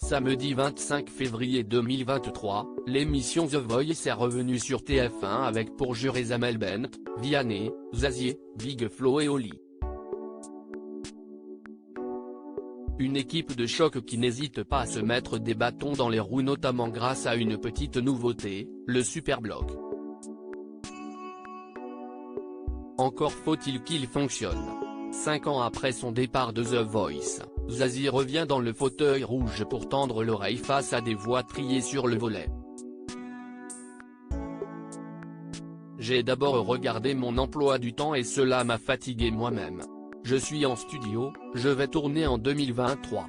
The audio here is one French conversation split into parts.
Samedi 25 février 2023, l'émission The Voice est revenue sur TF1 avec pour jurés Amel Bent, Vianney, Zazie, Big Flo et Oli. Une équipe de choc qui n'hésite pas à se mettre des bâtons dans les roues notamment grâce à une petite nouveauté, le Superblock. Encore faut-il qu'il fonctionne. 5 ans après son départ de The Voice, Zazie revient dans le fauteuil rouge pour tendre l'oreille face à des voix triées sur le volet. J'ai d'abord regardé mon emploi du temps et cela m'a fatigué moi-même. Je suis en studio, je vais tourner en 2023.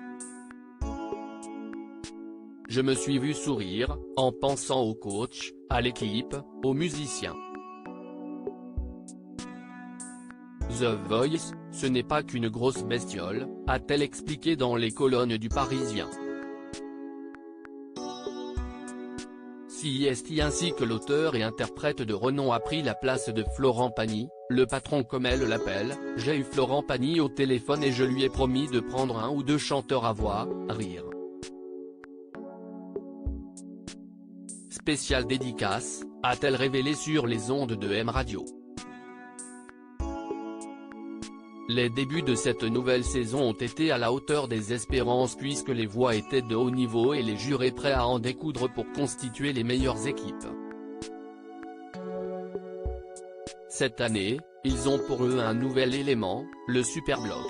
Je me suis vu sourire, en pensant au coach, à l'équipe, aux musiciens. The Voice, ce n'est pas qu'une grosse bestiole, a-t-elle expliqué dans les colonnes du Parisien. CIST ainsi que l'auteur et interprète de renom a pris la place de Florent Pagny, le patron comme elle l'appelle. J'ai eu Florent Pagny au téléphone et je lui ai promis de prendre un ou deux chanteurs à voix, rire. Spéciale dédicace, a-t-elle révélé sur les ondes de M Radio. Les débuts de cette nouvelle saison ont été à la hauteur des espérances puisque les voix étaient de haut niveau et les jurés prêts à en découdre pour constituer les meilleures équipes. Cette année, ils ont pour eux un nouvel élément, le Superblock.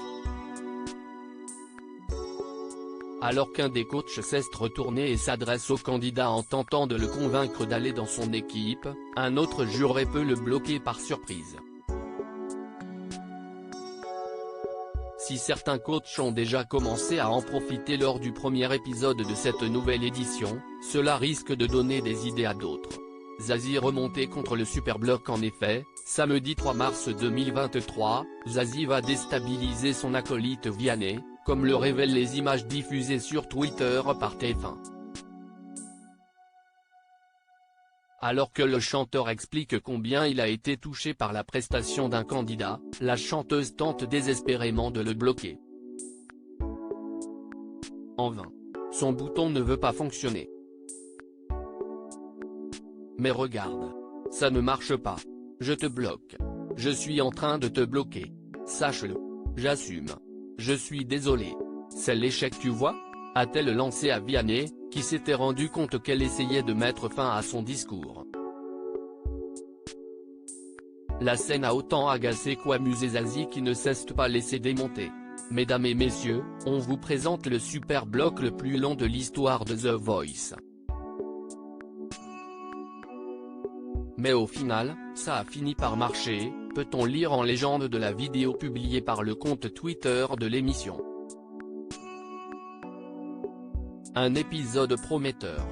Alors qu'un des coachs s'est retourné et s'adresse au candidat en tentant de le convaincre d'aller dans son équipe, un autre juré peut le bloquer par surprise. Si certains coachs ont déjà commencé à en profiter lors du premier épisode de cette nouvelle édition, cela risque de donner des idées à d'autres. Zazie remonté contre le Superblock. En effet, samedi 3 mars 2023, Zazie va déstabiliser son acolyte Vianney, comme le révèlent les images diffusées sur Twitter par TF1. Alors que le chanteur explique combien il a été touché par la prestation d'un candidat, la chanteuse tente désespérément de le bloquer. En vain. Son bouton ne veut pas fonctionner. Mais regarde. Ça ne marche pas. Je te bloque. Je suis en train de te bloquer. Sache-le. J'assume. Je suis désolé. C'est l'échec tu vois ? A-t-elle lancé à Vianney, qui s'était rendu compte qu'elle essayait de mettre fin à son discours. La scène a autant agacé qu'amusé Zazie qui ne cesse pas laisser démonter. Mesdames et messieurs, on vous présente le Superblock le plus long de l'histoire de The Voice. Mais au final, ça a fini par marcher, peut-on lire en légende de la vidéo publiée par le compte Twitter de l'émission. Un épisode prometteur.